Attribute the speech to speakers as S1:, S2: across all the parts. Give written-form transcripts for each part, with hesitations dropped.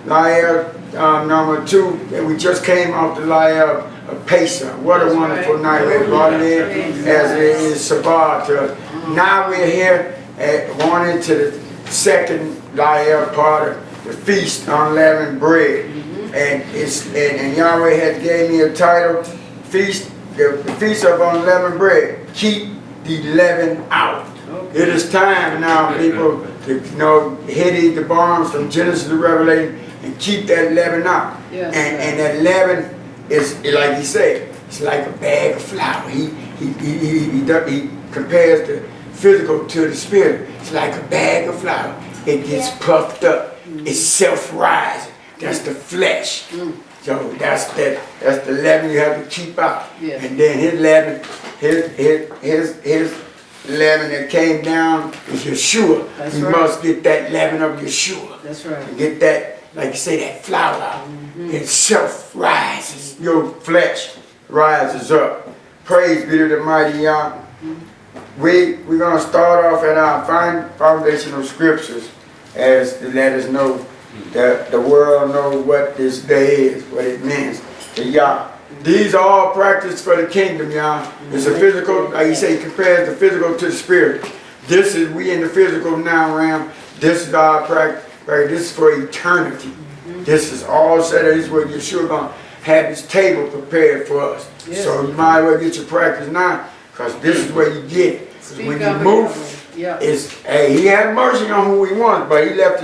S1: Layil number 2, and we just came off the Layil of Pesach. What a wonderful night. We brought it in as it is Shabbat. Now we're here going into the second Layil part of the Feast on Unleavened Bread. And Yahweh has gave me a title, the Feast of Unleavened Bread. Keep the leaven out. It is time now, people, to hit the bombs from Genesis to Revelation and keep that leaven out.
S2: Yes,
S1: and that leaven is, like he said, it's like a bag of flour. He compares the physical to the spirit. It's like a bag of flour. It gets puffed up. It's self-rising. That's the flesh. So that's the leaven you have to keep out.
S2: Yes.
S1: And then his leaven, his leaven that came down is Yahshua.
S2: That's
S1: You
S2: right.
S1: must get that leaven of Yahshua.
S2: That's right.
S1: And get that, like you say, that flour out. It self-rises. Your flesh rises up. Praise be to the mighty Yah. We're going to start off at our foundational scriptures as to let us know that the world know what this day is, what it means to Yah. These are all practice for the kingdom, Yah. It's a physical, like you say, compares the physical to the spirit. This is, we in the physical now realm. This is our practice. This is for eternity. This is all set up. This is where Yahshua going to have his table prepared for us.
S2: Yes.
S1: So you might as well get your practice now, because this is where you get it. When you move, it's, hey, he had mercy on who he wants, but he left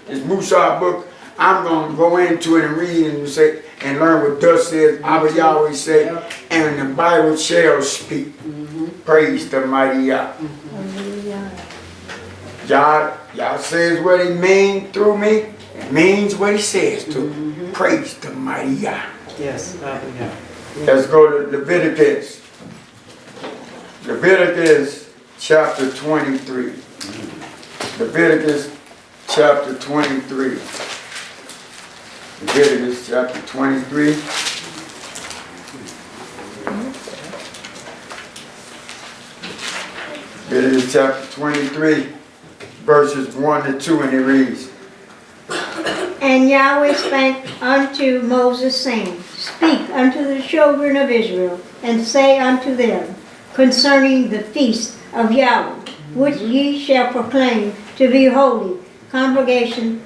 S1: his Musa book. I'm going to go into it and read and say and learn what thus says, Ibryi said, and the Bible shall speak. Praise the mighty Yah. Yah says what he means through me. It means what he says to. Praise the mighty Yah.
S2: Yes.
S1: Let's go to Leviticus. Leviticus chapter 23. Leviticus chapter 23. Leviticus chapter 23. Leviticus chapter 23, verses 1 to 2, and it reads,
S3: And Yahweh spake unto Moses, saying, Speak unto the children of Israel, and say unto them, concerning the feast of Yahweh, which ye shall proclaim to be holy, congregation,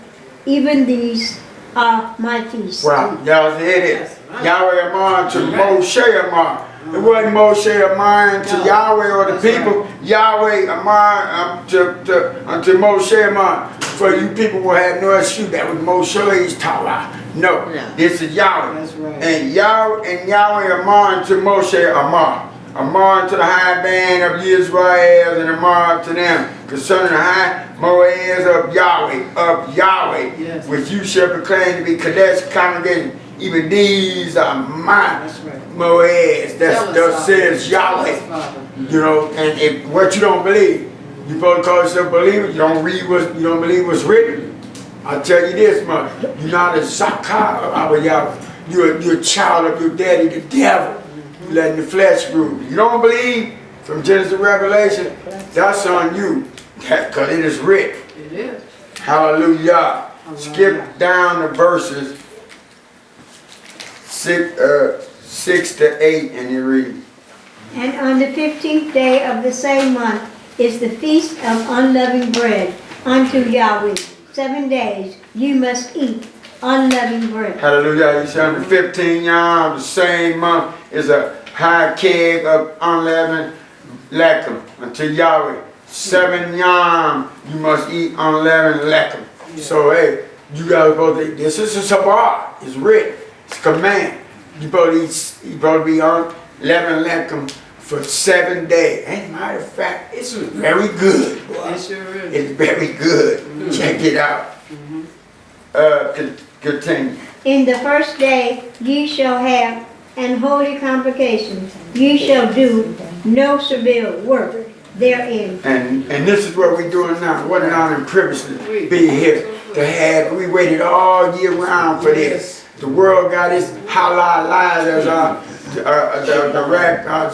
S3: even these are my feasts.
S1: wow, y'all see it is. Yahweh Amar to Moshe Amar. It wasn't Moshe Amar to Yahweh or the people. Yahweh Amar unto Moshe Amar. For you people will have no excuse. That was Moshe's Torah. No, this is Yahweh.
S2: That's right.
S1: And Yahweh Amar to Moshe Amar. Amar to the high band of Yisrael, and Amar to them concerning the high Moeds of Yahweh,
S2: Yes.
S1: which you shall proclaim to be Kadesh congregation. Even these are my Moeds. That's thus says Yahweh. You know, and if what you don't believe, you supposed to call yourself a believer. You don't believe what's written. I'll tell you this much: you're not a zakah of our Yahweh. You're a child of your daddy, the devil. You letting the flesh rule. You don't believe from Genesis to Revelation. That's on you, because it is written.
S2: It is.
S1: Hallelujah. Skip down the verses 6 to 8, and you read.
S3: And on the 15th day of the same month is the feast of unleavened bread unto Yahweh. 7 days you must eat unleavened bread.
S1: Hallelujah. You see, on the 15th Yom, the same month, is a high keg of unleavened lechem unto Yahweh. 7 Yom, you must eat unleavened lechem. So, hey, you gotta go there. This is a Sabbath. It's written. It's a command. You supposed to be unleavened lechem for 7 days. As a matter of fact, it's very good, boy.
S2: It sure is.
S1: It's very good. Check it out. Continue.
S3: In the first day ye shall have an holy convocation. Ye shall do no servile work therein.
S1: And this is what we're doing now. What an honor and privilege to be here. To have, we waited all year round for this. The world got its halal lives, as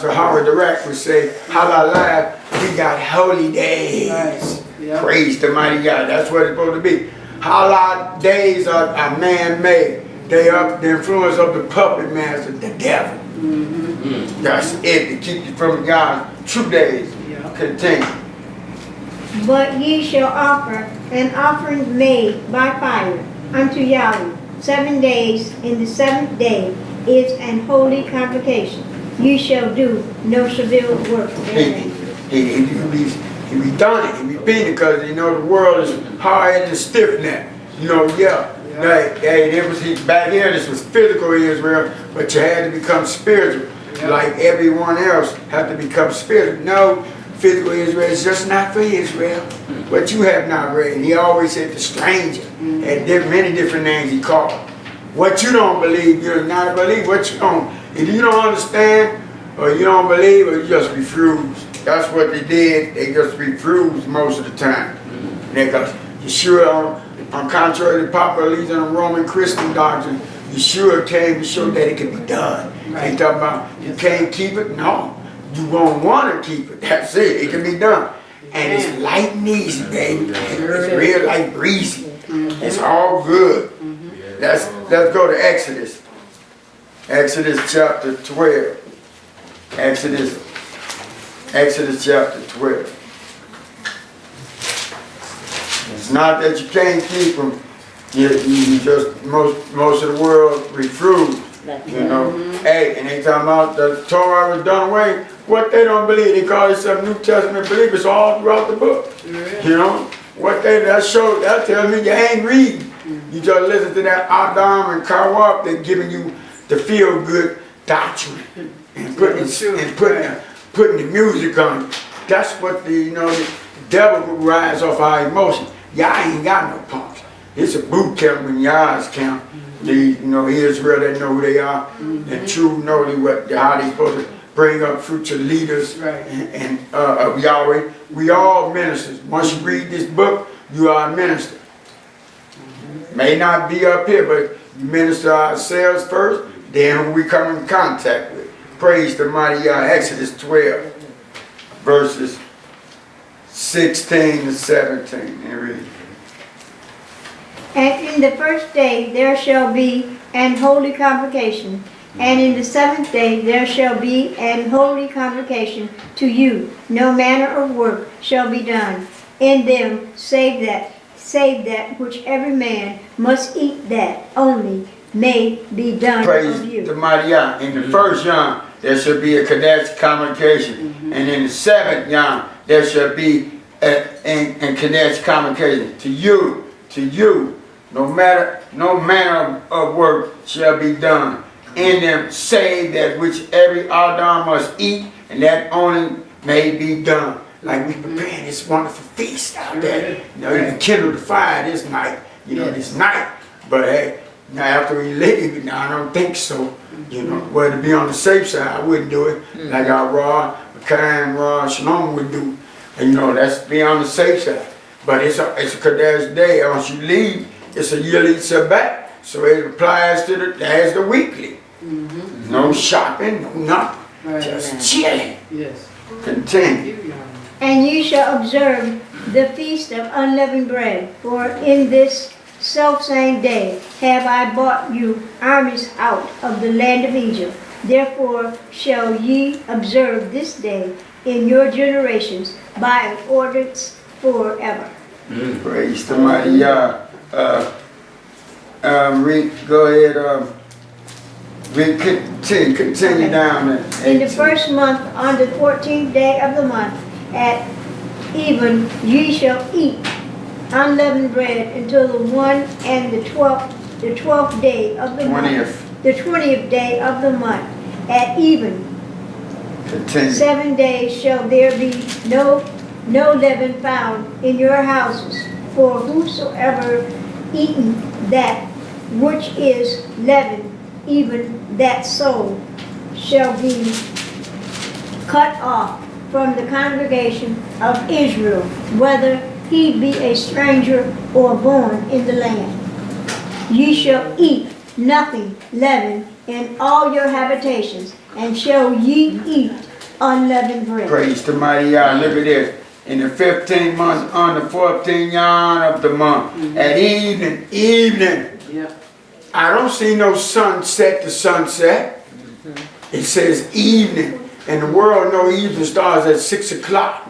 S1: Howard the Rack would say, halal lives. We got holy days.
S2: Right. Yep.
S1: Praise the mighty God. That's what it's supposed to be. Holiday days are man-made. They are the influence of the puppet master, the devil. That's it, to keep you from God's true days. Continue.
S3: But ye shall offer an offering made by fire unto Yahweh 7 days. In the 7th day is an holy convocation. Ye shall do no severe work therein.
S1: He be done it. He be beaten because you know the world is hard and stiff-necked. You know, Like, hey, it was back here. This was physical Israel, but you had to become spiritual, like everyone else had to become spiritual. No, physical Israel is just not for Israel. But you have not read. He always said the stranger. Had many different names he called. What you don't believe, you're not believe. What you don't, if you don't understand, or you don't believe, or you just refuse. That's what they did. They just refused most of the time. Because Yahshua, on contrary to popular leaders and Roman Christian doctrine, Yahshua came to show that it can be done. They talk about you can't keep it. No, you won't want to keep it. That's it. It can be done, and it's light and easy, baby. It's real light breezy. It's all good. Let's go to Exodus. Exodus chapter 12. Exodus chapter 12. It's not that you can't keep them. You just most of the world refuse. You know. Hey, and they talking about the Torah was done away. What they don't believe, they call themselves New Testament believers all throughout the book. You know what that tells me you ain't reading. You just listen to that Adam and Kawab. They're giving you the feel good doctrine and putting the music on it. That's what the devil will rise off our emotions. Y'all ain't got no punks. It's a boot camp when y'all's camp. Israel, they know who they are. And true know how they supposed to bring up future leaders and of Yahweh. We all ministers. Once you read this book, you are a minister. May not be up here, but you minister ourselves first, then who we come in contact with. Praise the mighty Yah. Exodus 12, verses 16 to 17. And read.
S3: And in the 1st day there shall be an holy convocation, and in the 7th day there shall be an holy convocation to you. No manner of work shall be done in them, save that which every man must eat, that only may be done of you.
S1: Praise the mighty Yah. In the 1st Yom there shall be a Kadesh convocation, and in the 7th Yom there shall be a Kadesh convocation to you. No manner of work shall be done in them, save that which every Adam must eat, and that only may be done. Like we preparing this wonderful feast out there. You can kindle the fire this night, this night. But hey, now after we leave, I don't think so. Well, to be on the safe side, I wouldn't do it. Like our Raw Shalom would do. And that's be on the safe side. But it's a Kadesh day. Once you leave, it's a yearly Shabbat. So it applies to as the weekly. No shopping, no nothing. Just chilling. Yes. Continue.
S3: And ye shall observe the feast of unleavened bread, for in this selfsame day have I brought you armies out of the land of Egypt. Therefore shall ye observe this day in your generations by an ordinance forever.
S1: Praise the mighty Yah. Go ahead. Continue down there.
S3: In the 1st month, on the 14th day of the month, at even, ye shall eat unleavened bread until the 12th day of the month. The 20th day of the month, at even.
S1: Continue.
S3: 7 days shall there be no leaven found in your houses. For whosoever eaten that which is leavened, even that soul shall be cut off from the congregation of Israel, whether he be a stranger or born in the land. Ye shall eat nothing leavened in all your habitations, and shall ye eat unleavened bread.
S1: Praise the mighty Yah. Look at this. in the 15th month on the 14th yard of the month. At evening.
S2: Yeah.
S1: I don't see no sunset to sunset. It says evening. And the world know evening starts at 6 o'clock.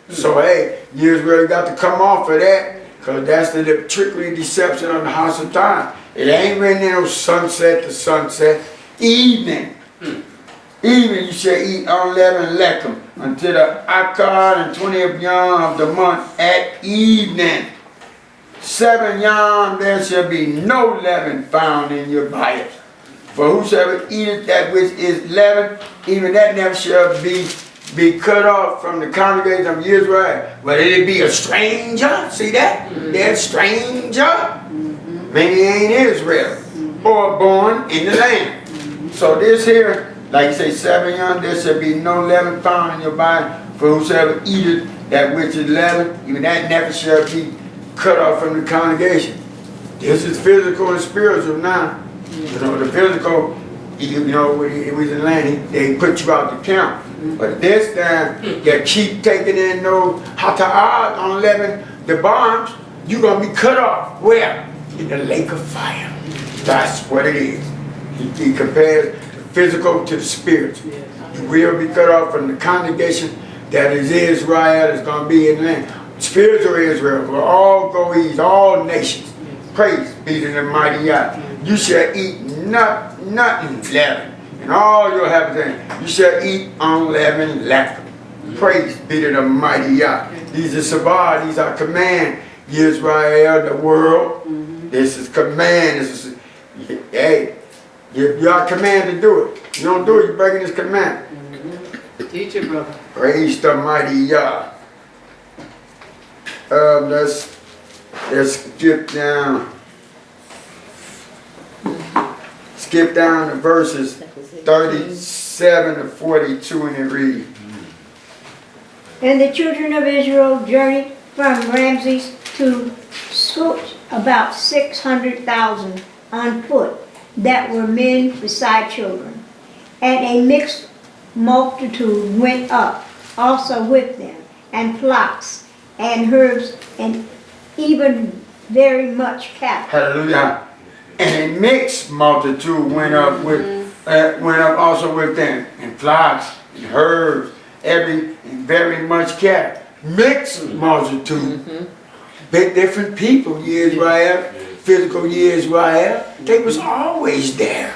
S1: So hey, you really got to come off of that. Because that's the trickery, deception of the house of time. It ain't written in no sunset to sunset. Evening. Evening you shall eat unleavened lechem until the Akkad and 20th yom of the month at evening. 7 yom there shall be no leaven found in your body. For whosoever eateth that which is leavened, even that never shall be cut off from the congregation of Israel. But it'll be a stranger. See that? They're a stranger. Maybe he ain't Israel. Or born in the land. So this here, like you say, 7 young, there shall be no leaven found in your body. For whosoever eateth that which is leavened, even that never shall be cut off from the congregation. This is physical and spiritual now. You know, the physical, you know, when it was in the land, they put you out the camp. But this time, you keep taking in no hata'at on 11, the bombs, you're going to be cut off. Where? In the lake of fire. That's what it is. He compares the physical to the spiritual. You will be cut off from the congregation that is Israel, is going to be in the land. Spiritual Israel will all go east, all nations. Praise be to the mighty Yah. You shall eat nothing leavened. And all your habitants, you shall eat unleavened lechem. Praise be to the mighty Yah. These are Shabbat, these are command. Yisrael, the world. This is command. This is, hey, you are commanded to do it. You don't do it, you're breaking this command.
S2: Teach it, brother.
S1: Praise the mighty Yah. Let's skip down. Skip down to verses 37 to 42 and it reads.
S3: And the children of Israel journeyed from Ramses to Such, about 600,000 on foot, that were men beside children. And a mixed multitude went up also with them, and flocks and herds, and even very much cattle.
S1: Hallelujah. And a mixed multitude went up also with them, and flocks and herds, and very much cattle. Mixed multitude. Bit different people, Yisrael, physical Yisrael. They was always there.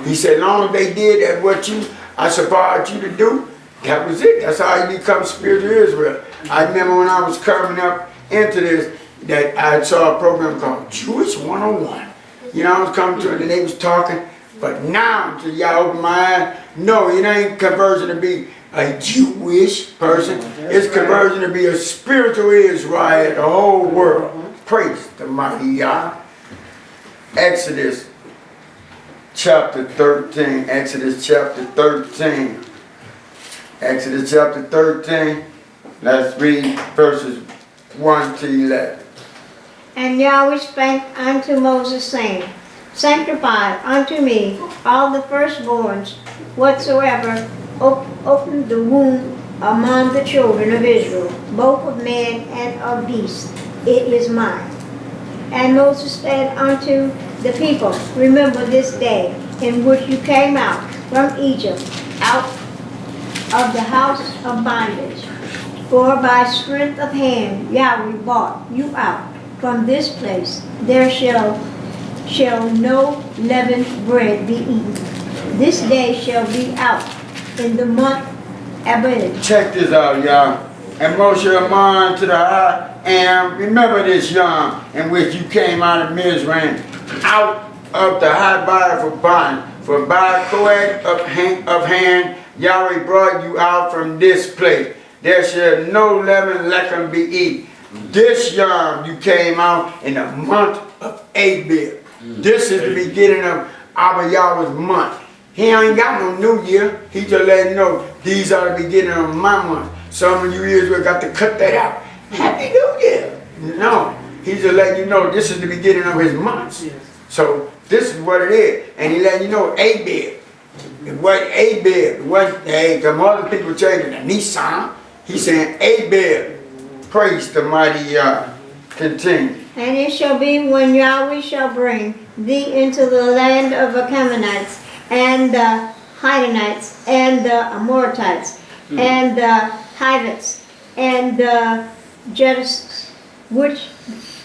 S1: He said, long as they did that what I supplied you to do, that was it. That's how you become spiritual Israel. I remember when I was coming up into this, that I saw a program called Jewish 101. You know, I was coming to it and they was talking, but now until y'all open my eyes, no, it ain't conversion to be a Jewish person. It's conversion to be a spiritual Israel, the whole world. Praise the mighty Yah. Exodus chapter 13. Exodus chapter 13. Exodus chapter 13. Let's read verses 1 to 11.
S3: And Yahweh spake unto Moses, saying, Sanctify unto me all the firstborns whatsoever opened the womb among the children of Israel, both of man and of beast. It is mine. And Moses said unto the people, Remember this day in which you came out from Egypt, out of the house of bondage. For by strength of hand Yahweh brought you out from this place. There shall no leavened bread be eaten. This day shall be out in the month Ibryi.
S1: Check this out, y'all. And Moshe Amon to the high, and remember this Yom in which you came out of Mizraim, out of the high bar for bond. For by coed of hand Yahweh brought you out from this place. There shall no leavened lechem be eaten. This Yom you came out in the month of Abib. This is the beginning of Abba Yahweh's month. He ain't got no new year. He just letting you know these are the beginning of my month. Some of you Israel got to cut that out. Happy New Year. No. He's just letting you know this is the beginning of his months. So this is what it is. And he letting you know Abib. It wasn't Abib. It wasn't, hey, some other people changing the Nissan. He's saying Abib. Praise the mighty Yah. Continue.
S3: And it shall be when Yahweh shall bring thee into the land of the Canaanites, and the Hittite, and the Amorites, and the Hivites, and the Jebusites, which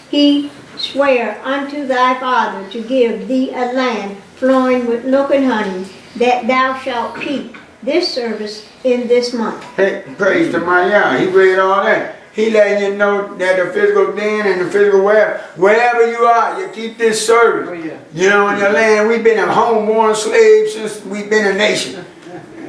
S3: he sware unto thy father to give thee a land flowing with milk and honey, that thou shalt keep this service in this month.
S1: Hey, praise the mighty Yah. He read all that. He letting you know that the physical den and the physical wherever you are, you keep this service.
S2: Oh, yeah.
S1: You know, in your land, we've been a homeborn slave since we've been a nation.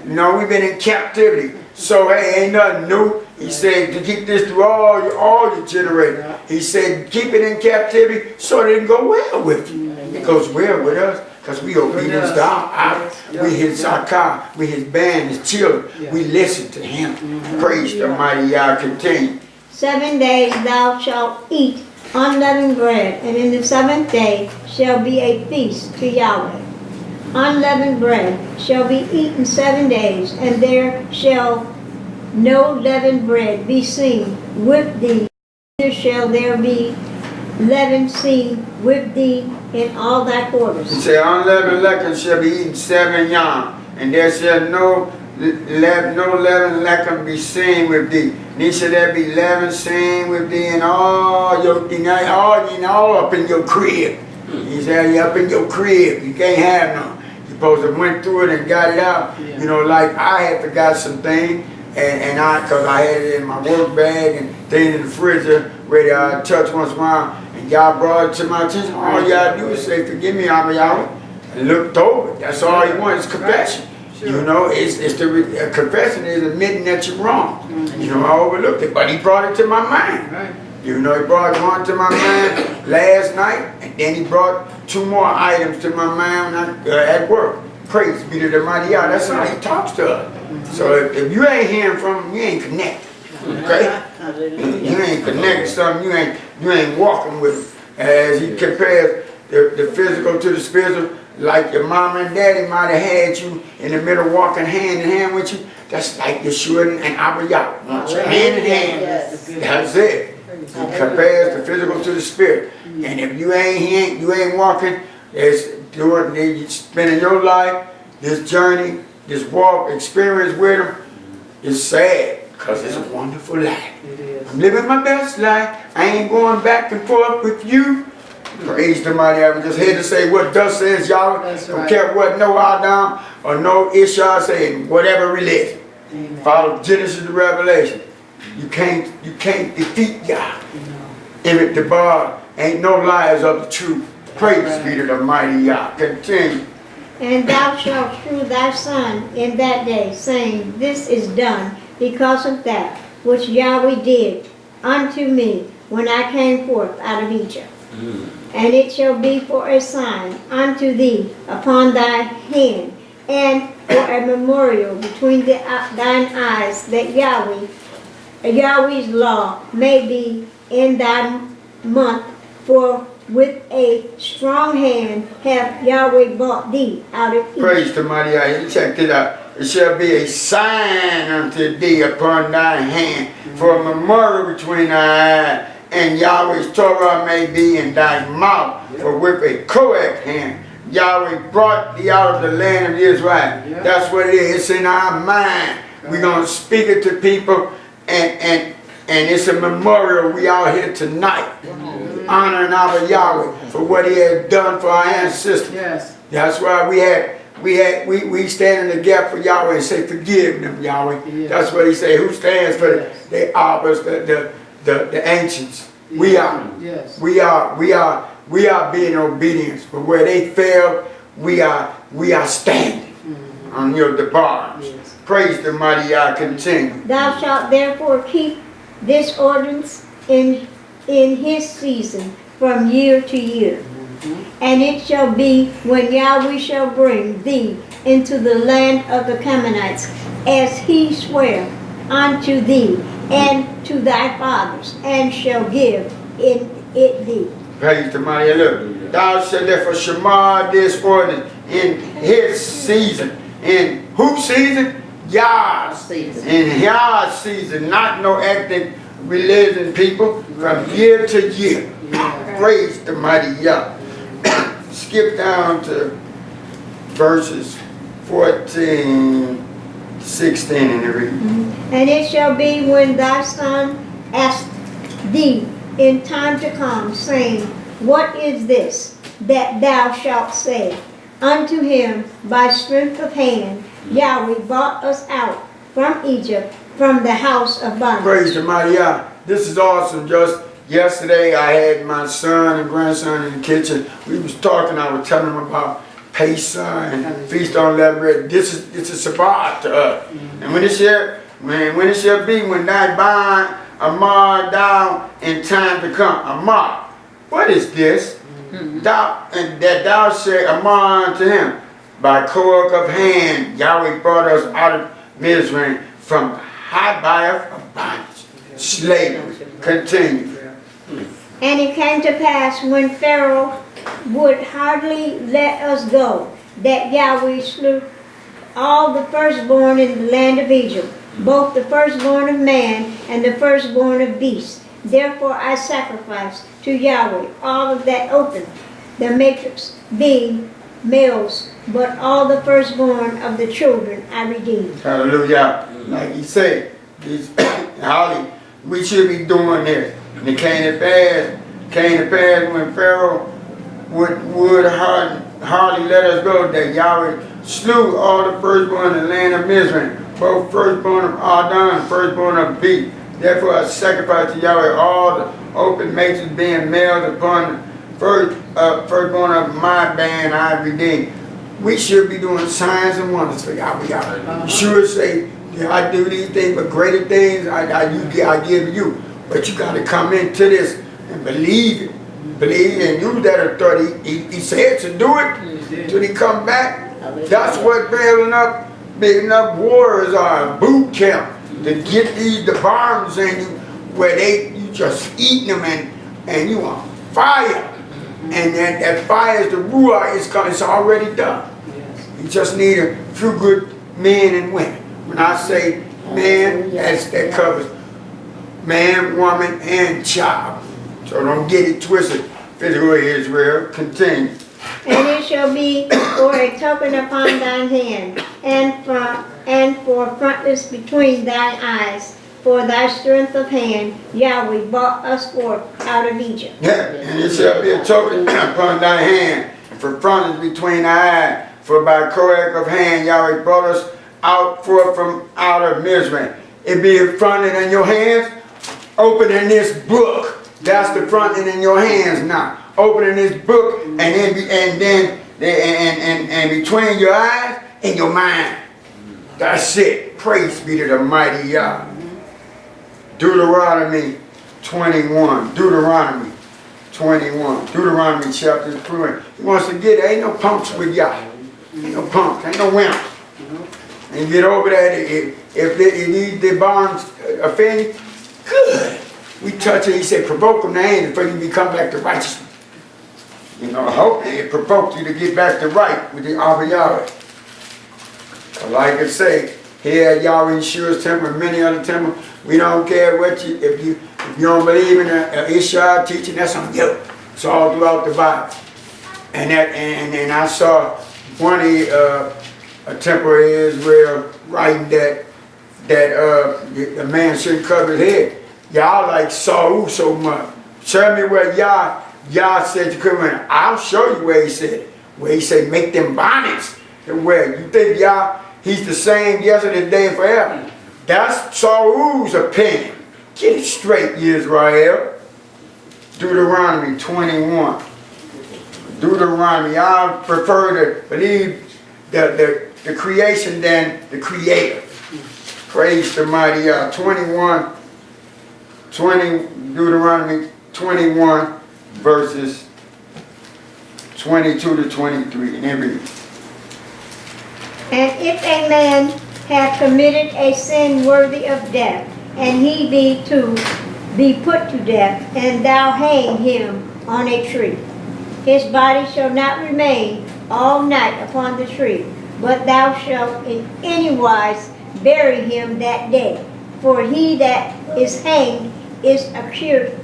S1: You know, we've been in captivity. So, hey, ain't nothing new. He said to keep this through all your generations. He said keep it in captivity so it can go well with you. It goes well with us because we obedience to our we his zakah, we his band, his children. We listen to him. Praise the mighty Yah. Continue.
S3: 7 days thou shalt eat unleavened bread, and in the 7th day shall be a feast to Yahweh. Unleavened bread shall be eaten 7 days, and there shall no leavened bread be seen with thee, neither shall there be leaven seen with thee in all thy
S1: He
S3: quarters.
S1: said, unleavened leaven shall be eaten 7 yom, and there shall no leavened leaven be seen with thee. Neither shall there be leaven seen with thee in all all up in your crib. He said, up in your crib. You can't have none. You supposed to went through it and got it out. You know, like I had forgot some things, and cause I had it in my work bag and things in the fridge ready to touch once in a while. And y'all brought it to my attention. All you gotta do is say, forgive me, Yahweh, and looked over it. That's all he wants is confession. You know, confession is admitting that you're wrong. You know, I overlooked it, but he brought it to my mind. You know, he brought one to my mind last night, and then he brought 2 more items to my mind at work. Praise be to the mighty Yah. That's how he talks to us. So if you ain't hearing from him, you ain't connected. Okay? You ain't connected to something, you ain't walking with him. As he compares the physical to the spiritual, like your mama and daddy might have had you in the middle walking hand in hand with you. That's like Yahshua and Ibryi. Hand in hand. That's it. He compares the physical to the spirit. And if you ain't walking, you're spending your life, this journey, this walk, experience with him, is sad because it's a wonderful life. I'm living my best life. I ain't going back and forth with you. Praise the mighty Yahweh. Just here to say what thus says Yahweh. Don't care what no Adam or no Iyshshah say in whatever religion. Follow Genesis to Revelation. You can't defeat Yah. If the bar ain't no liars of the truth. Praise be to the mighty Yah. Continue.
S3: And thou shalt shew thy son in that day, saying, This is done because of that which Yahweh did unto me when I came forth out of Egypt. And it shall be for a sign unto thee upon thy hand, and for a memorial between thine eyes, that Yahweh's law may be in thy month, for with a strong hand hath Yahweh brought thee out of Egypt.
S1: Praise the mighty Yah. Check it out. It shall be a sign unto thee upon thy hand, for a memorial between thy eyes, and Yahweh's Torah may be in thy mouth, for with a correct hand Yahweh brought thee out of the land of Israel. That's what it is. It's in our mind. We're going to speak it to people, and it's a memorial. We out here tonight honoring our Yahweh for what he has done for our ancestors. That's why we stand in the gap for Yahweh and say, forgive them, Yahweh. That's what he say. Who stands for the Abbas, the ancients? We are. We are being obedient. For where they fail, we are standing on the bars. Praise the mighty Yah. Continue.
S3: Thou shalt therefore keep this ordinance in his season from year to year. And it shall be when Yahweh shall bring thee into the land of the Canaanites, as he sware unto thee and to thy fathers, and shall give it thee.
S1: Praise the mighty Yah. Look, thou shalt therefore shema this ordinance in his season. In whose season? Yah's season. In Yah's season, not no ethnic religion, people, from year to year. Praise the mighty Yah. Skip down to verses 14, 16 in the reading.
S3: And it shall be when thy son ask thee in time to come, saying, What is this that thou shalt say unto him, by strength of hand, Yahweh brought us out from Egypt, from the house of bondage.
S1: Praise the mighty Yah. This is awesome. Just yesterday I had my son and grandson in the kitchen. We was talking, I was telling them about Pesach and Feast on Unleavened Bread. This is Shabbat to us. And when it shall be when thy bind Amar down in time to come. Amar, what is this? Thou, and that thou say Amar unto him, by work of hand, Yahweh brought us out of Mizraim from the high bias of bondage, slavery. Continue.
S3: And it came to pass when Pharaoh would hardly let us go, that Yahweh slew all the firstborn in the land of Egypt, both the firstborn of man and the firstborn of beasts. Therefore I sacrificed to Yahweh all of that opened, the matrix being males, but all the firstborn of the children I redeemed.
S1: Hallelujah. Like he said, Holly, we should be doing this. And it came to pass when Pharaoh would hardly let us go, that Yahweh slew all the firstborn in the land of Mizraim, both firstborn of Adon and firstborn of beast. Therefore I sacrificed to Yahweh all the open matrix being males upon the firstborn of my band I redeemed. We should be doing signs and wonders for Yahweh. You should say, yeah, I do these things, but greater things I give you. But you got to come into this and believe it. Believe and use that authority. He said to do it till he come back. That's what building up warriors are, boot camp, to get the bombs in you where you just eating them and you on fire. And that fire is the ruah, it's already done. You just need a few good men and women. When I say man, that covers man, woman, and child. So don't get it twisted. Physical Israel, continue.
S3: And it shall be for a token upon thine hand, and for frontlets between thine eyes, for thy strength of hand, Yahweh brought us forth out of Egypt.
S1: Yeah, and it shall be a token upon thy hand, and for frontlets between thy eyes, for by correct of hand, Yahweh brought us forth from out of Mizraim. It be a frontlet in your hands, open in this book. That's the frontlet in your hands now. Open in this book, and then between your eyes and your mind. That's it. Praise be to the mighty Yah. Deuteronomy 21. Deuteronomy 21. Deuteronomy chapter 3. He wants to get there. Ain't no pumps with Yah. Ain't no pumps. Ain't no wimps. And get over that. If the bombs offend you, good. We touch it. He said, provoke them to anger before you become back to righteousness. You know, I hope it provoked you to get back to right with the Abba Yahweh. Like I say, here at Yahshua temple and many other temples, we don't care what if you don't believe in the Iyshshah teaching, that's on you. It's all throughout the Bible. And I saw one of a temple in Israel writing that a man shouldn't cover his head. Y'all like Saul so much. Show me where Yah said you couldn't wear. I'll show you where he said it. Where he said make them bonnets to wear. You think Yah, he's the same yesterday, today, and forever. That's Saul's opinion. Get it straight, Yisrael. Deuteronomy 21. Deuteronomy. I prefer to believe the creation than the creator. Praise the mighty Yah. Deuteronomy 21 verses 22 to 23 in every.
S3: And if a man have committed a sin worthy of death, and he be put to death, and thou hang him on a tree, his body shall not remain all night upon the tree, but thou shalt in any wise bury him that day. For he that is hanged is accused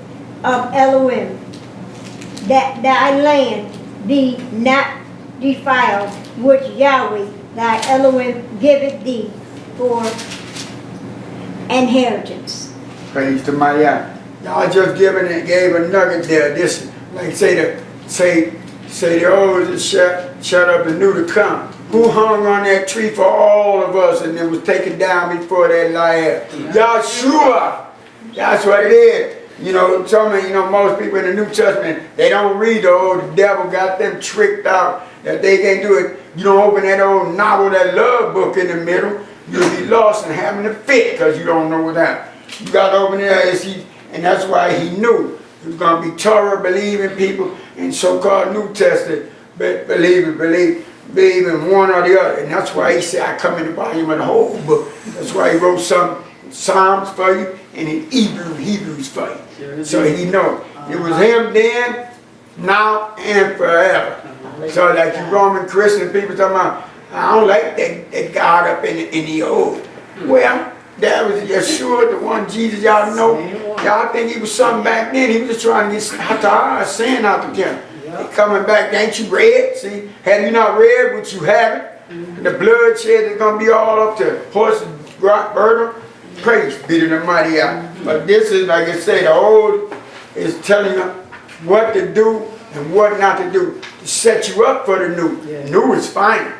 S3: of Elohim, that thy land be not defiled, which Yahweh thy Elohim giveth thee for inheritance.
S1: Praise to my Yah. Y'all just gave a nugget there. This, like say the old that shut up and knew to come. Who hung on that tree for all of us and it was taken down before that Layil? Yahshua. That's what it is. You know, most people in the New Testament, they don't read the old. The devil got them tricked out that they can't do it. You don't open that old novel, that love book in the middle, you'll be lost and having a fit because you don't know what happened. You got to open it, and that's why he knew. You're going to be Torah believing people and so-called New Testament believing one or the other. And that's why he said, I come in the volume of the whole book. That's why he wrote some Psalms for you and in Hebrews for you. Sure, so he know. It was him then, now, and forever. So like you Roman Christian people talking about, I don't like that God up in the old. Well, that was Yahshua, the one Jesus y'all know. Y'all think he was something back then. He was just trying to get sin out the camp. He coming back, ain't you read? See, have you not read what you haven't? And the bloodshed is going to be all up to horses, burden. Praise be to the mighty Yah. But this is, like I say, the old is telling you what to do and what not to do to set you up for the new. New is fine.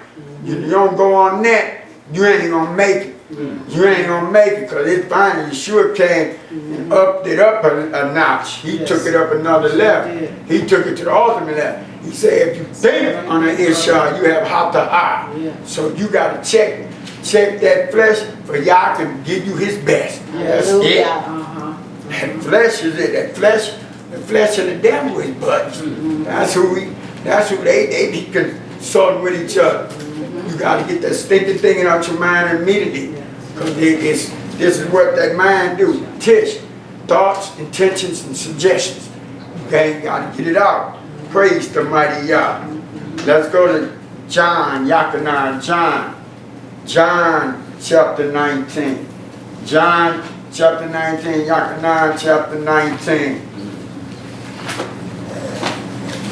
S1: You don't go on that, you ain't going to make it. You ain't going to make it because it's fine. Yahshua came and upped it up a notch. He took it up another level. He took it to the ultimate level. He said, if you think on an Iyshshah, you have Hata'ah. So you got to check that flesh for Yah can give you his best. That's it. That flesh is it. The flesh of the devil is buddies. That's who they be consulting with each other. You got to get that stinking thing out your mind immediately. Because this is what that mind do. Tish, thoughts, intentions, and suggestions. Okay, got to get it out. Praise the mighty Yah. Let's go to John chapter 19. John chapter 19, Yakanan chapter 19.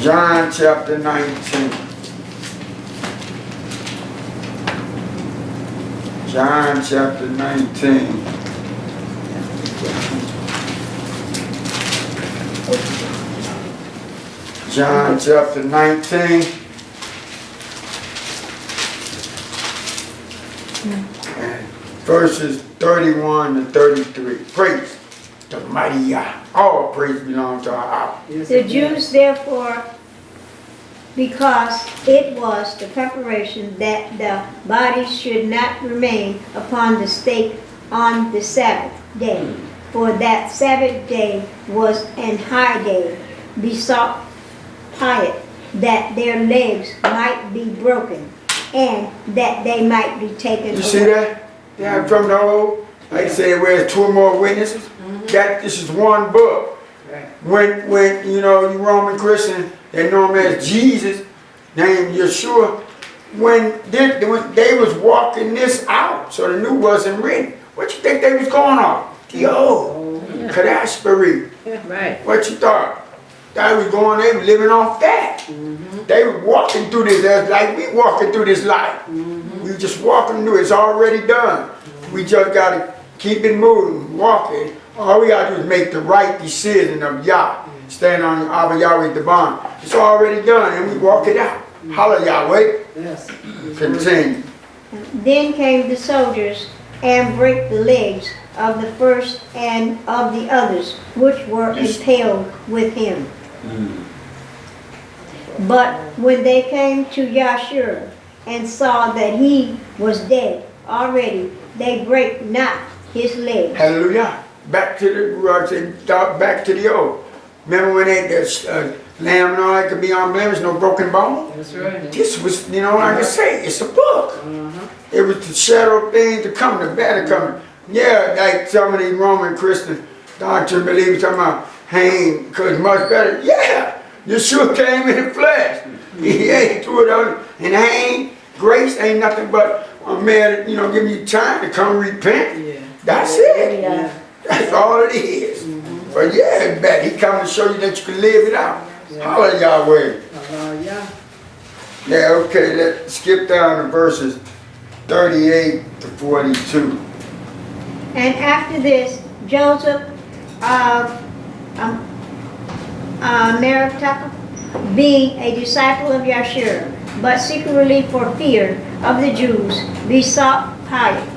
S1: John chapter 19. John chapter 19. John chapter 19. And verses 31 to 33. Praise the mighty Yah. All praise belongs to our Abba.
S3: The Jews therefore, because it was the preparation that the bodies should not remain upon the stake on the Sabbath day, for that Sabbath day was an high day, besought Pilate that their legs might be broken, and that they might be taken away.
S1: You see that? Yeah, from the old, like I say, where's two or more witnesses? That this is one book. When you know, you Roman Christian, they know him as Jesus, named Yahshua. When they was walking this out, so the new wasn't written. What you think they was going on? The old. Ibryi.
S2: Right.
S1: What you thought? They was living off that. They were walking through this as like we walking through this life. We just walking through it. It's already done. We just got to keep it moving, walking. All we got to do is make the right decision of Yah. Stand on Abba Yahweh the bond. It's already done and we walk it out. Holla Yahweh.
S2: Yes.
S1: Continue.
S3: Then came the soldiers and brake the legs of the first and of the others, which were impaled with him. But when they came to Yahshua and saw that he was dead already, they brake not his legs.
S1: Hallelujah. Back to the old. Remember when the lamb and all that could be unblemished, no broken bone?
S2: That's right.
S1: This was, like I say, it's a book. It was the shadow thing to come, the better coming. Yeah, like some of these Roman Christian doctrine believers talking about hang, because much better. Yeah, Yahshua came in the flesh. He ate through it on and hang. Grace ain't nothing but a man, giving you time to come repent.
S2: Yeah.
S1: That's it.
S2: Yeah.
S1: That's all it is. But yeah, but he come to show you that you can live it out. Holla Yahweh.
S2: Yeah.
S1: Yeah, okay, let's skip down to verses 38 to 42.
S3: And after this, Joseph of Maritatha, being a disciple of Yahshua, but secretly for fear of the Jews, besought Pilate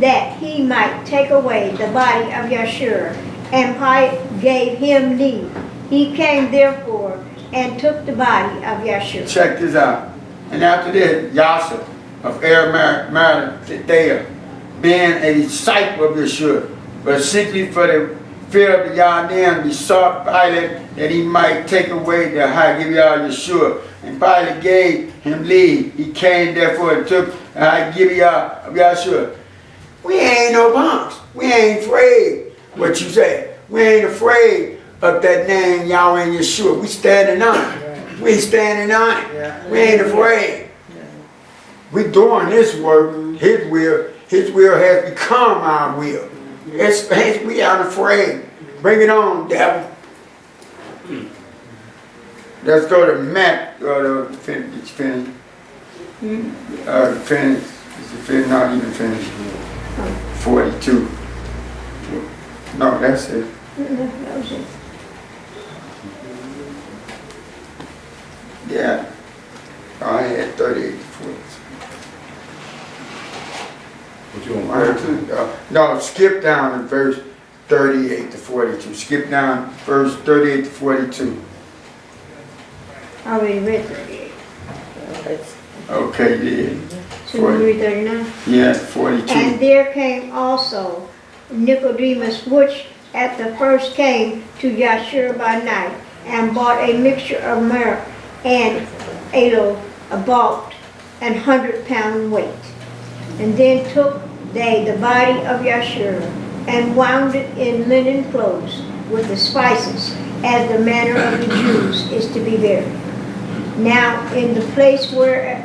S3: that he might take away the body of Yahshua, and Pilate gave him leave. He came therefore and took the body of Yahshua.
S1: Check this out. And after this, Yahshua of Arimathea, being a disciple of Yahshua, but secretly for the fear of the Yarden, besought Pilate that he might take away the high give y'all Yahshua. And Pilate gave him leave. He came therefore and took the high give y'all of Yahshua. We ain't no punks. We ain't afraid. What you say? We ain't afraid of that name Yahweh and Yahshua. We standing on it. We standing on it. We ain't afraid. We doing this work, His will. His will has become our will. We aren't afraid. Bring it on, devil. Let's go to Matt. Go to finish. Finish. Finish. Not even finished. 42. No, that's it.
S3: That was it.
S1: Yeah. I had 38 to 42.
S4: What you want?
S1: No, skip down to verse 38 to 42. Skip down verse 38 to 42.
S3: I already read 38.
S1: Okay, yeah.
S3: So we read 39?
S1: Yeah, 42.
S3: And there came also Nicodemus, which at the first came to Yahshua by night, and bought a mixture of myrrh and aloe, about 100-pound weight. And then took they the body of Yahshua, and wound it in linen clothes with the spices, as the manner of the Jews is to be buried. Now in the place where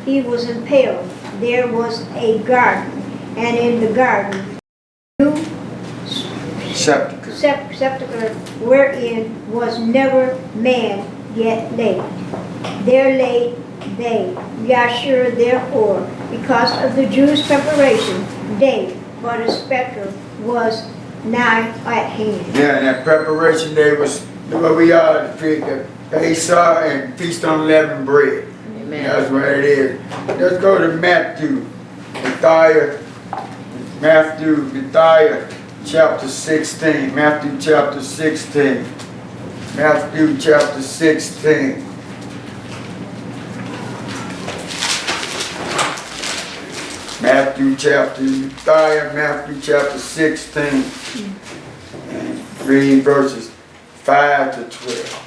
S3: he was impaled, there was a garden, and in the garden sepulchre wherein was never man yet laid. There laid they Yahshua therefore, because of the Jews' preparation day, but a spectre was nigh at hand.
S1: Yeah, and that preparation day was what we are, the Iyshshah and Feast on Leavened Bread.
S2: Amen.
S1: That's what it is. Let's go to Matthew chapter 16. Matthew chapter 16. Matthew chapter 16. Matthew chapter 16. And read verses 5 to 12.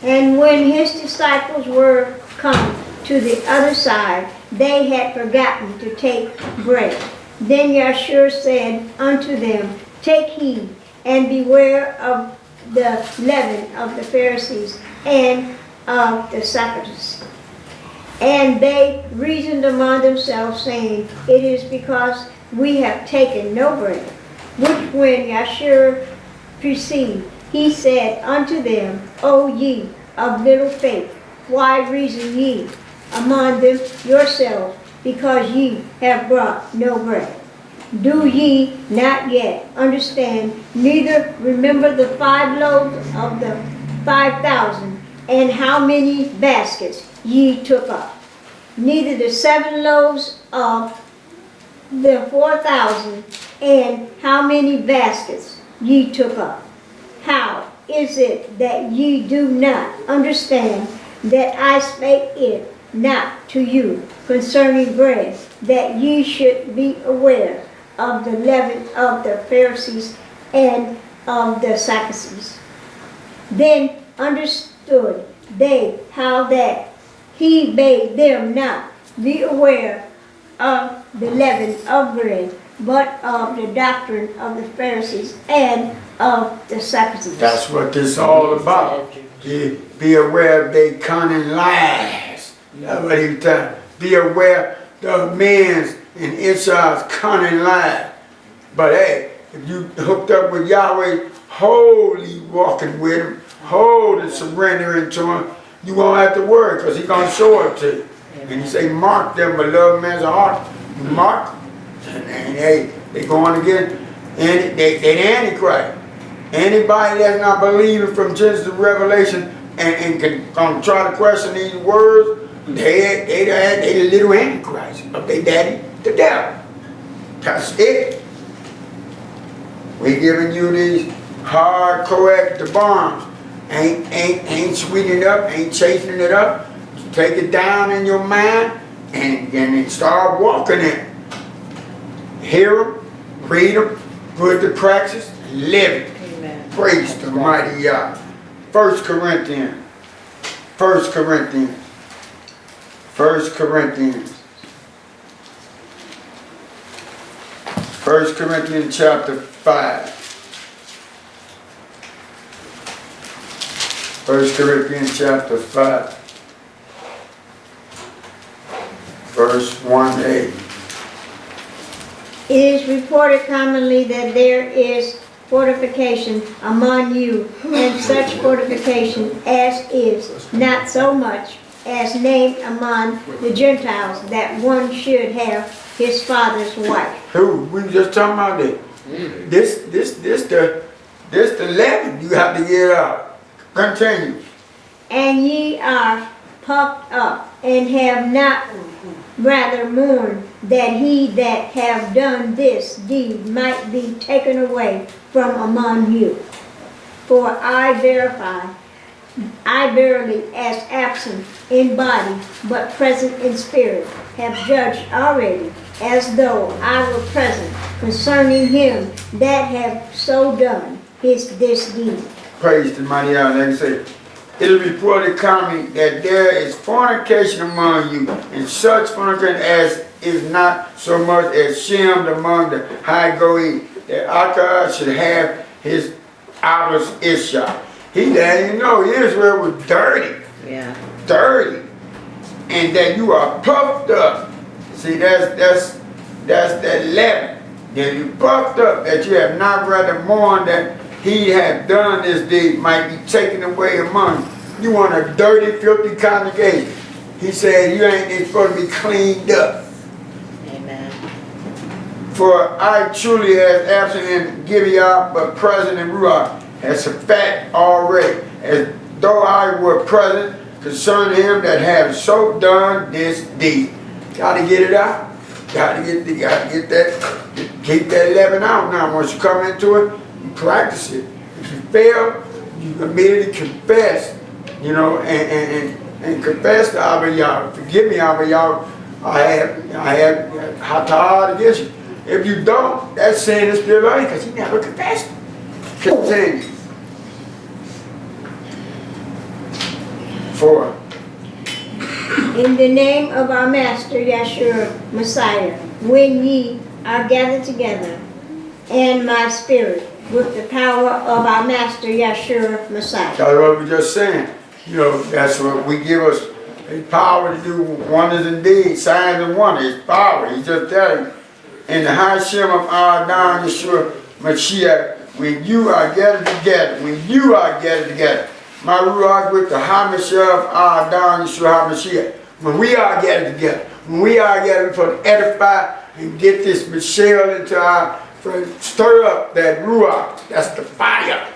S3: And when his disciples were come to the other side, they had forgotten to take bread. Then Yahshua said unto them, Take heed, and beware of the leaven of the Pharisees and of the Sadducees. And they reasoned among themselves, saying, It is because we have taken no bread. Which when Yahshua perceived, he said unto them, O ye of little faith, why reason ye among them yourselves, because ye have brought no bread? Do ye not yet understand, neither remember the 5 loaves of the 5,000, and how many baskets ye took up? Neither the 7 loaves of the 4,000, and how many baskets ye took up? How is it that ye do not understand that I spake it not to you concerning bread, that ye should be aware of the leaven of the Pharisees and of the Sadducees? Then understood they how that he bade them not be aware of the leaven of bread, but of the doctrine of the Pharisees and of the Sadducees.
S1: That's what this is all about. Be aware of their cunning lies. That's what he was telling. Be aware of men's and Iyshshah's cunning lies. But hey, if you hooked up with Yahweh, wholly walking with him, wholly surrendering to him, you won't have to worry because he's going to show it to you. And he say, mark them, beloved man's heart. You mark them. And hey, they going again. And they the Antichrist. Anybody that's not believing from Genesis to Revelation and can try to question these words, they the little Antichrist of their daddy, the devil. That's it. We giving you these hard, correct bombs. Ain't sweetening it up, ain't chastening it up. Take it down in your mind and start walking it. Hear them, read them, put it to practice, live it.
S2: Amen.
S1: Praise the mighty Yah. 1 Corinthians. 1 Corinthians. 1 Corinthians. 1 Corinthians chapter 5. 1 Corinthians chapter 5. Verse 1a.
S3: It is reported commonly that there is fortification among you, and such fortification as is not so much as named among the Gentiles, that one should have his father's wife.
S1: Who? We just talking about that. This the leaven you have to get out. Continue.
S3: And ye are puffed up, and have not rather mourned that he that have done this deed might be taken away from among you. For I verily, as absent in body, but present in spirit, have judged already, as though I were present, concerning him that have so done this deed.
S1: Praise the mighty God. Like I say, it is reported commonly that there is fornication among you, and such fornication as is not so much as shamed among the high goyim, that Akkad should have his hours Iyshshah. He didn't know Israel was dirty.
S2: Yeah.
S1: Dirty. And that you are puffed up. See, that's that leaven. That you puffed up, that you have not rather mourned that he had done this deed might be taken away among you. You want a dirty, filthy congregation. He said you ain't supposed to be cleaned up.
S2: Amen.
S1: For I truly as absent in Gibeah, but present in Ruach, as a fact already, as though I were present concerning him that have so done this deed. Gotta get it out. Gotta get that, keep that leaven out now. Once you come into it, you practice it. If you fail, you immediately confess, you know, and confess to Ibryi. Forgive me, Ibryi. I have hatad against you. If you don't, that sin is still on you because you never confessed. Continue. 4.
S3: In the name of our Master Yahshua Messiah, when ye are gathered together, and my spirit, with the power of our Master Yahshua Messiah.
S1: That's what we're just saying. You know, that's what we give us a power to do wonders and deeds, signs and wonders. It's power. He's just telling you. In the high shem of our Don Yahshua Mashiach, when you are gathered together, my Ruach with the Hamashah of our Don Yahshua Mashiach, when we are gathered together, we're supposed to edify and get this Michelle into our, stir up that Ruach, that's the fire.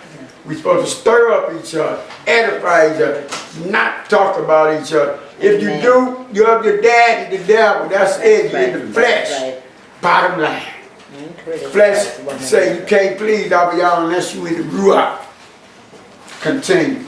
S1: We're supposed to stir up each other, edify each other, not talk about each other. If you do, you have your daddy, the devil, that's it, you're in the flesh.
S2: Right.
S1: Bottom line. Flesh say you can't please Ibryi unless you in the Ruach. Continue.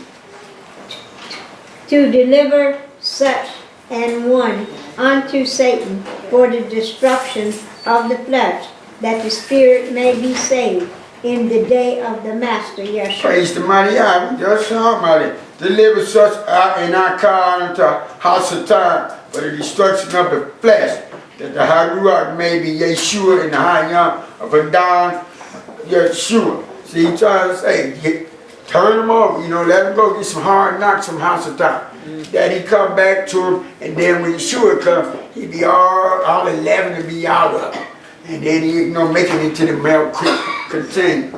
S3: To deliver such an one unto Satan for the destruction of the flesh, that the spirit may be saved in the day of the Master Yahshua.
S1: Praise the mighty Yah. We just talking about it. Deliver such an Akkad unto Hasatan for the destruction of the flesh, that the high Ruach may be Yahshua in the high Yom of Adon Yahshua. See, he's trying to say, turn them over, you know, let him go get some hard knocks from Hasatan. That he come back to him, and then when Yeshua come, he be all 11 and be out of him. And then he, you know, make it into the male creek. Continue.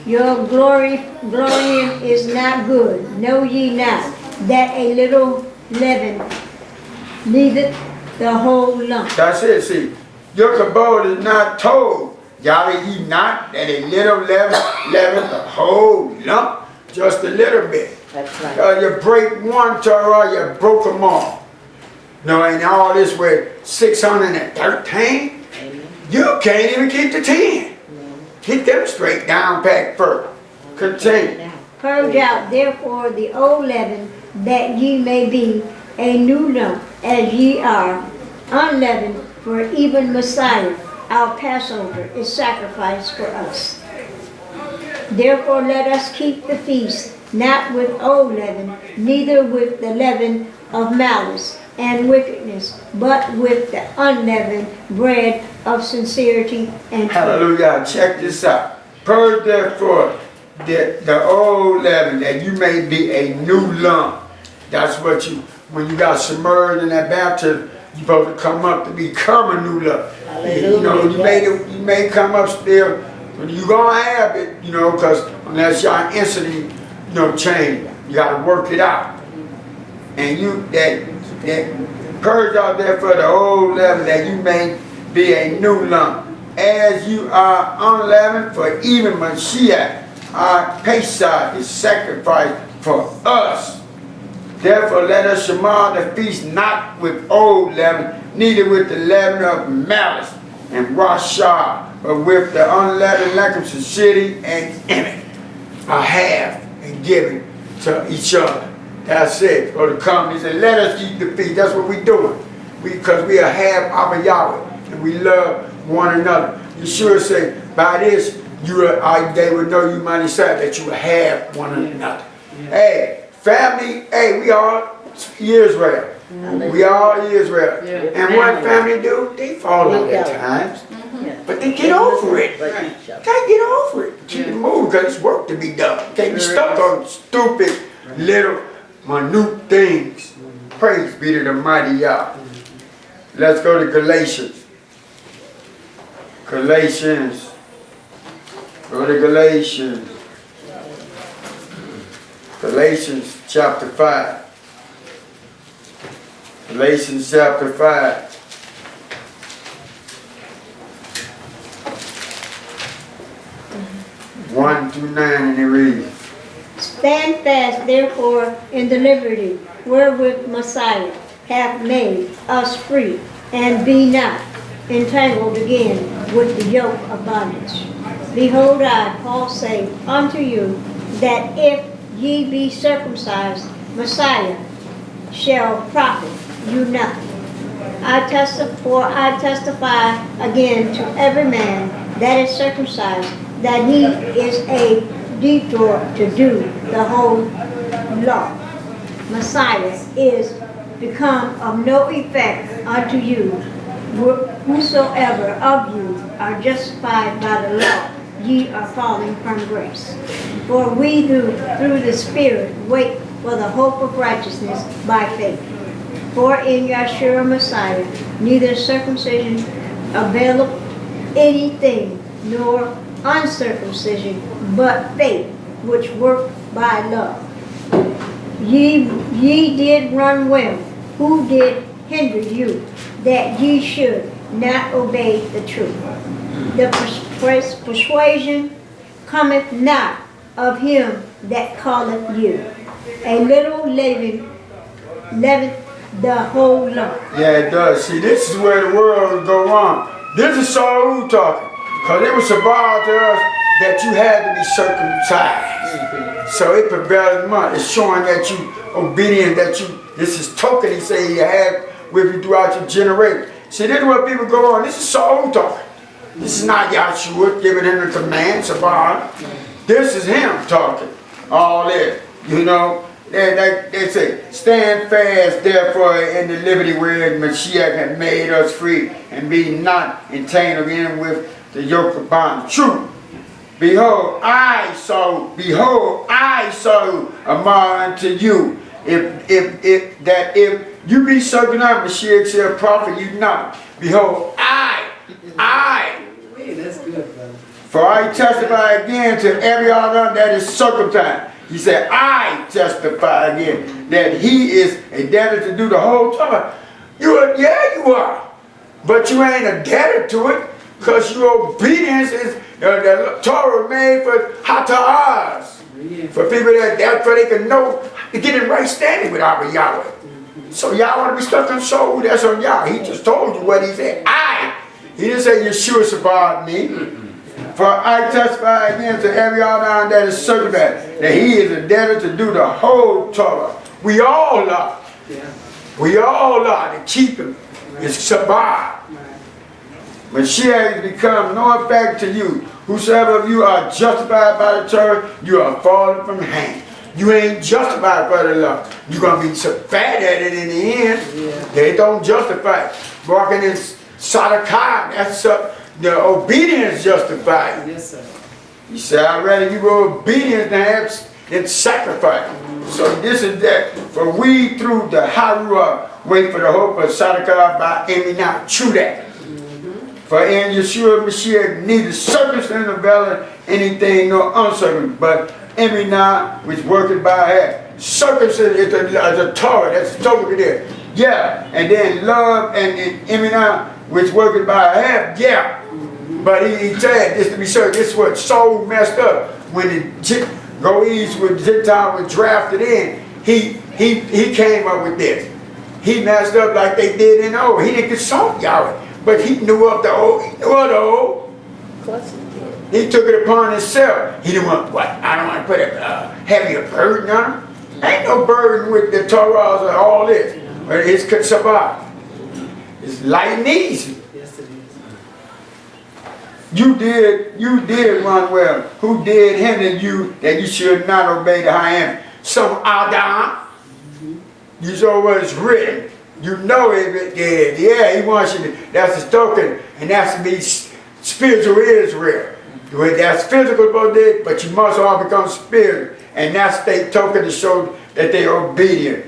S3: Your glorying is not good. Know ye not that a little leaven leaveth the whole lump?
S1: That's it, see. Your kabod is not told. Y'all ye not that a little leaven the whole lump? Just a little bit.
S5: That's right.
S1: You break one Torah, you broke them all. No, and all this with 613, you can't even keep the 10. Get them straight down packed first. Continue.
S3: Purge out therefore the old leaven, that ye may be a new lump, as ye are unleavened. For even Messiah, our Passover, is sacrificed for us. Therefore let us keep the feast, not with old leaven, neither with the leaven of malice and wickedness, but with the unleavened bread of sincerity and truth.
S1: Hallelujah. Check this out. Purge therefore the old leaven, that you may be a new lump. That's what you, when you got submerged in that baptism, you're supposed to come up to become a new lump. You know, you may come up still, but you're going to have it, you know, because unless y'all instantly, you know, change, you got to work it out. And you, that purge out there for the old leaven, that you may be a new lump. As you are unleavened, for even Mashiach, our Pesach, is sacrificed for us. Therefore let us shema the feast not with old leaven, neither with the leaven of malice and rashah, but with the unleavened leaven of sincerity and image. I have and given to each other. That's it. For the company said, let us keep the feast. That's what we're doing. Because we are half of Yahweh and we love one another. Yeshua said, by this they will know you, mighty Son, that you have one another. Hey, family, hey, we are Israel. We are Israel. And what family do? They fall out at times. But they get over it. Can't get over it. Keep it moving because it's work to be done. Can't be stuck on stupid, little, minute things. Praise be to the mighty Yah. Let's go to Galatians. Galatians. Go to Galatians. Galatians chapter 5. Galatians chapter 5. 1 through 9, and it reads.
S3: Stand fast therefore in the liberty wherewith Messiah hath made us free, and be not entangled again with the yoke of bondage. Behold, I, Paul, say unto you, that if ye be circumcised, Messiah shall profit you nothing. I testify again to every man that is circumcised, that he is a detour to do the whole law. Messiah is become of no effect unto you. Whosoever of you are justified by the law, ye are falling from grace. For we do through the Spirit wait for the hope of righteousness by faith. For in Yahshua Messiah neither circumcision availeth anything, nor uncircumcision, but faith which work by love. Ye did run well. Who did hinder you, that ye should not obey the truth? The persuasion cometh not of him that calleth you. A little leaven the whole lump.
S1: Yeah, it does. See, this is where the world will go wrong. This is Saul talking. Because it was Shabbat to us that you had to be circumcised. So it prevails much. It's showing that you obedient, that you, this is token, he said, you have with you throughout your generation. See, this is where people go on. This is Saul talking. This is not Yahshua giving him the command, Shabbat. This is him talking. All this. You know, they say, stand fast, therefore, in the liberty where Mashiach had made us free, and be not entangled again with the yoke of bondage. True. Behold, I saw a mark unto you. If you be circumcised, Mashiach shall profit you not. Behold,
S2: Wait, that's good, brother.
S1: For I testify again to every other that is circumcised. He said, I testify again that he is a debtor to do the whole Torah. Yeah, you are. But you ain't a debtor to it, because your obedience is, the Torah made for hata'as. For people that's where they can know to get in right standing with our Yahweh. So y'all want to be stuck on soul, that's on y'all. He just told you what he said. He didn't say Yahshua survived me. For I testify again to every other that is circumcised, that he is a debtor to do the whole Torah. We all are. We all are to keep him. It's Shabbat. Mashiach has become no effect to you. Whosoever of you are justified by the Torah, you are fallen from hand. You ain't justified by the law. You're going to be so bad at it in the end. They don't justify. Walking in Sadakah, that's the obedience justified.
S2: Yes, sir.
S1: He said, I'd rather you go obedience than sacrifice. So this is that. For we through the Haruah wait for the hope of Sadakah by Eminah. True that. For in Yeshua Mashiach neither circumcision availeth anything nor uncircumcision, but Eminah which worketh by half. Circumcision is the Torah, that's the Torah there. Yeah, and then love and Eminah which worketh by half, yeah. But he said this to be sure, this is what so messed up. When the Goes with Gentile was drafted in, he came up with this. He messed up like they did in the old. He didn't consult Yahweh. But he knew of the old. He knew of the old. He took it upon himself. He didn't want, what? I don't want to put a heavier burden on him. Ain't no burden with the Torahs and all this. But it's Shabbat. It's light and easy.
S2: Yes, it is.
S1: You did run well. Who did hinder that you should not obey the high end? Some Adam. You saw what it's written. You know it did. Yeah, he wants you to, that's his token, and that's to be spiritual Israel. That's physical, but you must all become spiritual. And that's their token to show that they are obedient.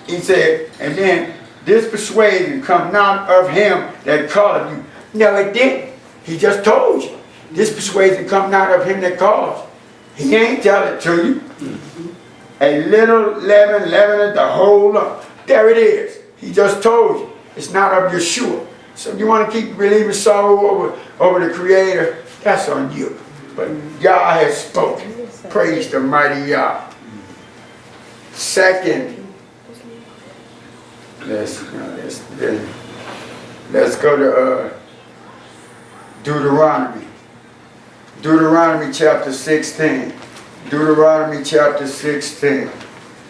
S1: He said, and then this persuasion come not of him that called you. No, it didn't. He just told you. This persuasion come not of him that calls. He ain't tell it to you. A little leaven, leaveneth the whole lump. There it is. He just told you. It's not of Yahshua. So you want to keep believing sorrow over the Creator, that's on you. But Yah has spoken. Praise the mighty Yah. Second, let's go to Deuteronomy. Deuteronomy chapter 16. Deuteronomy chapter 16.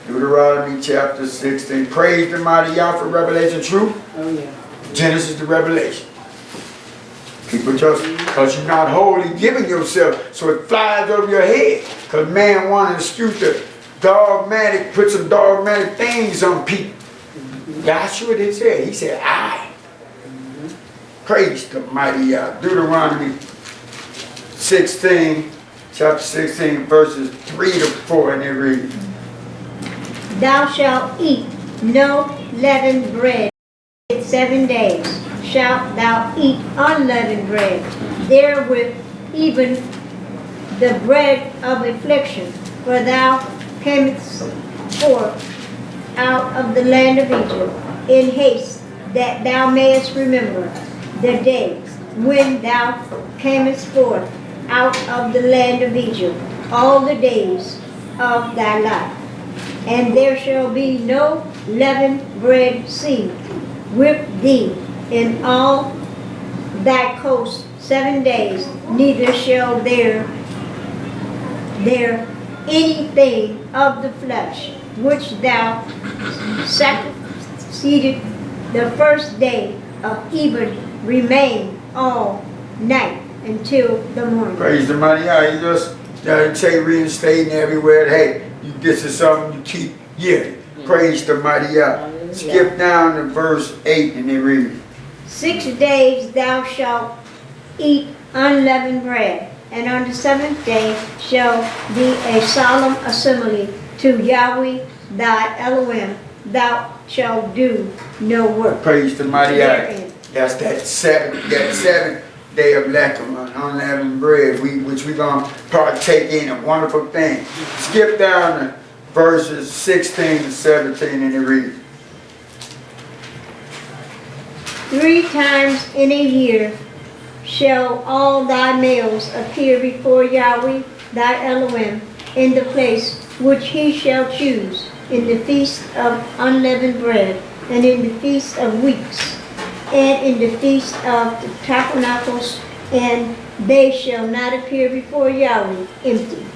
S1: Deuteronomy chapter 16. Praise the mighty Yah for revelation truth.
S2: Oh, yeah.
S1: Genesis to Revelation. People just, because you're not wholly giving yourself, so it flies over your head. Because man wanted to excuse the dogmatic, put some dogmatic things on people. Yahshua didn't say it. He said, I. Praise the mighty Yah. Deuteronomy 16, chapter 16, verses 3 to 4, and they read.
S3: Thou shalt eat no leavened bread 7 days. Shalt thou eat unleavened bread, therewith even the bread of affliction, for thou camest forth out of the land of Egypt in haste, that thou mayest remember the day when thou camest forth out of the land of Egypt, all the days of thy life. And there shall be no leavened bread seen with thee in all thy coast 7 days, neither shall there anything of the flesh which thou sacrificed the first day of Ibryi remain all night until the morning.
S1: Praise the mighty Yah. He just reinstating everywhere. Hey, this is something you keep. Yeah. Praise the mighty Yah. Skip down to verse 8 and they read.
S3: 6 days thou shalt eat unleavened bread, and on the 7th day shall be a solemn assembly to Yahweh thy Elohim. Thou shalt do no work.
S1: Praise the mighty Yah. That's that seven day of Lechem, unleavened bread, which we're going to partake in, a wonderful thing. Skip down to verses 16 to 17 and it reads.
S3: 3 times in a year shall all thy males appear before Yahweh thy Elohim in the place which he shall choose, in the feast of unleavened bread, and in the feast of weeks, and in the feast of the tabernacles, and they shall not appear before Yahweh empty.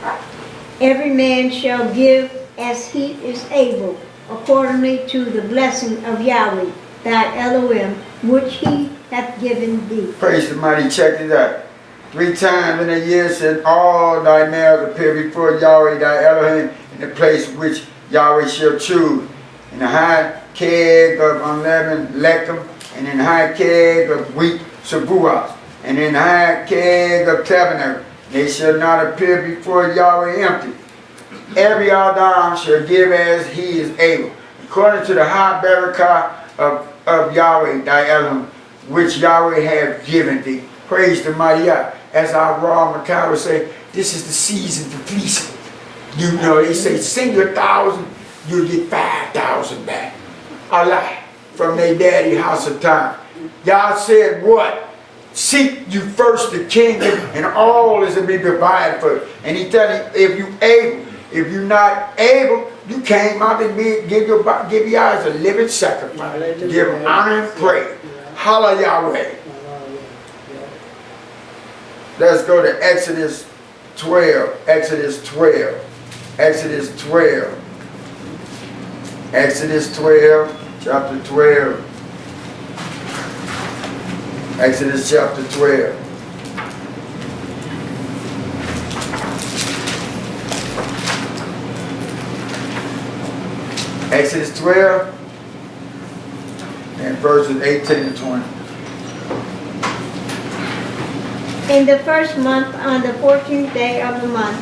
S3: Every man shall give as he is able, accordingly to the blessing of Yahweh thy Elohim, which he hath given thee.
S1: Praise the mighty, check it out. 3 times in a year shall all thy males appear before Yahweh thy Elohim in the place which Yahweh shall choose. In the high keg of unleavened lechem, and in the high keg of wheat Shavuos, and in the high keg of tabernacle. They shall not appear before Yahweh empty. Every Adam shall give as he is able, according to the high barakah of Yahweh thy Elohim, which Yahweh hath given thee. Praise the mighty Yah. As our Raw Makai would say, this is the season for fleecing. You know, they say sing your 1,000, you'll get 5,000 back. A lie from their daddy house of time. Yah said what? Seek you first the kingdom, and all is to be provided for you. And he tell you, if you able, if you're not able, you came out and give your eyes a living sacrifice. Give honor and praise. Holla Yahweh. Let's go to Exodus 12. Exodus 12. Exodus 12. Exodus 12. Chapter 12. Exodus chapter 12. Exodus 12 and verses 18 and 20.
S3: In the first month, on the 14th day of the month,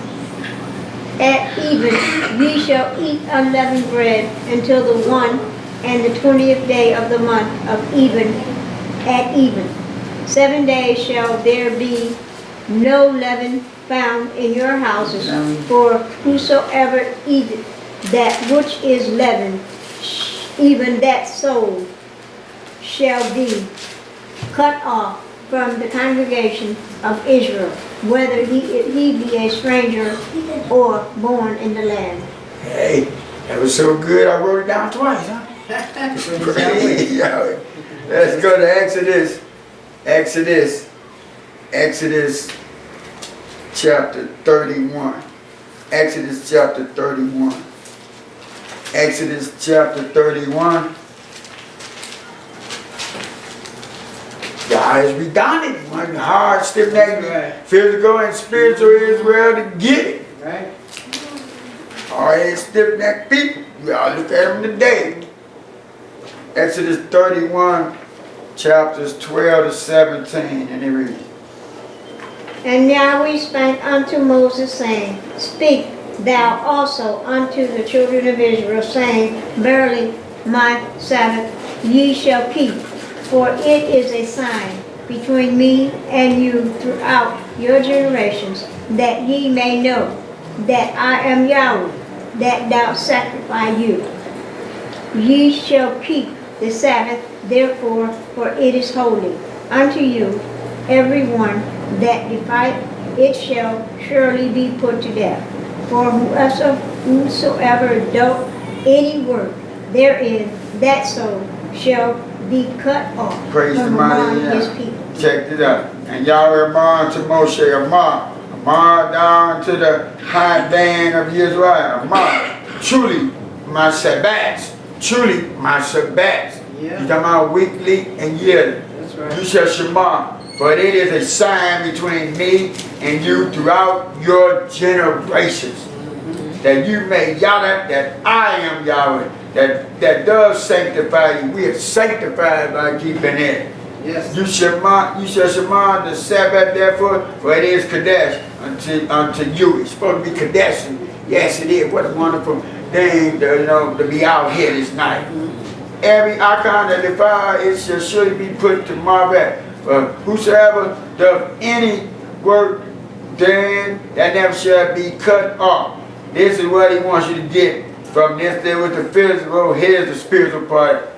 S3: at even, ye shall eat unleavened bread until the 1 and the 20th day of the month of even, at even. 7 days shall there be no leaven found in your houses, for whosoever eateth that which is leavened, even that soul shall be cut off from the congregation of Israel, whether he be a stranger or born in the land.
S1: Hey, that was so good I wrote it down twice, huh? Let's go to Exodus. Exodus chapter 31. Exodus chapter 31. Exodus chapter 31. God is redundant. One hard, stiff-necked, physical and spiritual Israel to get it.
S2: Right.
S1: All these stiff-necked people, you all look at them today. Exodus 31, chapters 12 to 17, and it reads.
S3: And Yahweh spake unto Moses, saying, Speak thou also unto the children of Israel, saying, Verily my Sabbath ye shall keep, for it is a sign between me and you throughout your generations, that ye may know that I am Yahweh, that thou sanctify you. Ye shall keep the Sabbath, therefore, for it is holy unto you. Every one that defieth it shall surely be put to death. For whosoever doth any work therein, that soul shall be cut off
S1: Praise
S3: from
S1: the mighty
S3: among his
S1: Yah.
S3: people.
S1: Check it out. And Yahweh Amar to Moshe, Amar down to the high band of Yisrael. Amar, truly my Sabbats, truly my Sabbats.
S2: Yeah.
S1: You're talking about weekly and yearly.
S2: That's right.
S1: You shall Shema, for it is a sign between me and you throughout your generations, that you may Yahweh, that I am Yahweh, that does sanctify you. We are sanctified by keeping it.
S2: Yes.
S1: You shall Shema the Sabbath, therefore, for it is Kadesh unto you. It's supposed to be Kadesh. Yes, it is. What a wonderful thing to be out here this night. Every icon that defile, it shall surely be put to marvel. Whosoever does any work therein, that never shall be cut off. This is what he wants you to get from this day with the physical. Here's the spiritual part.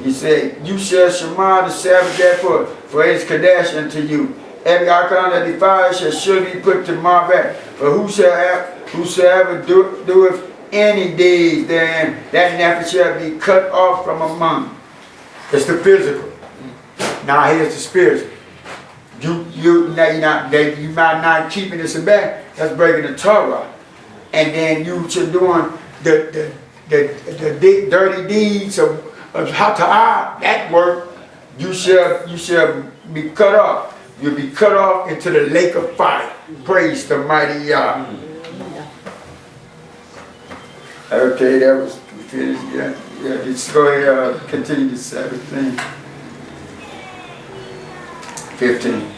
S1: He said, you shall shema the Sabbath therefore, for it is Kadesh unto you. Every icon that defiles shall surely be put to my back. But whosoever doeth any deeds therein, that never shall be cut off from among you. It's the physical. Now here's the spiritual. You might not keeping the Sabbath. That's breaking the Torah. And then you should doing the dirty deeds of Hata'ah, that work, you shall be cut off. You'll be cut off into the lake of fire. Praise the mighty Yah. Okay, that was finished. Yeah. Let's go ahead, continue the Sabbath thing. 15.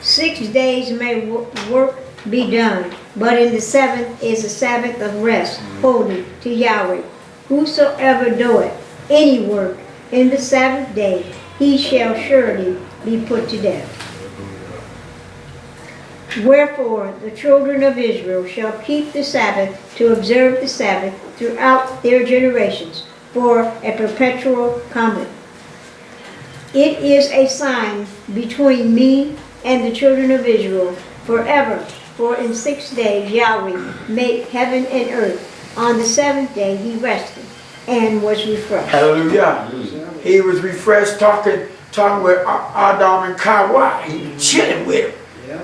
S3: 6 days may work be done, but in the seventh is a Sabbath of rest, holy to Yahweh. Whosoever doeth any work in the Sabbath day, he shall surely be put to death. Wherefore the children of Israel shall keep the Sabbath to observe the Sabbath throughout their generations for a perpetual covenant. It is a sign between me and the children of Israel forever. For in 6 days Yahweh made heaven and earth. On the seventh day he rested and was refreshed.
S1: Hallelujah. He was refreshed talking with Adam and Kawai. He was chilling with him.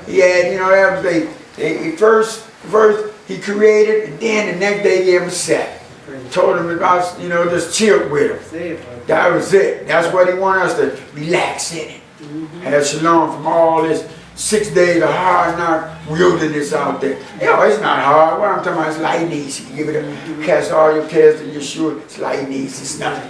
S1: He had, that was the first verse he created, and then the next day he gave him a set. Told him about, just chill with him. That was it. That's what he wanted us to relax in it. Have shalom from all this 6 days of hard knock wilderness out there. It's not hard. What I'm talking about is light and easy. Give it cast all your cares to Yahshua. It's light and easy. It's nothing.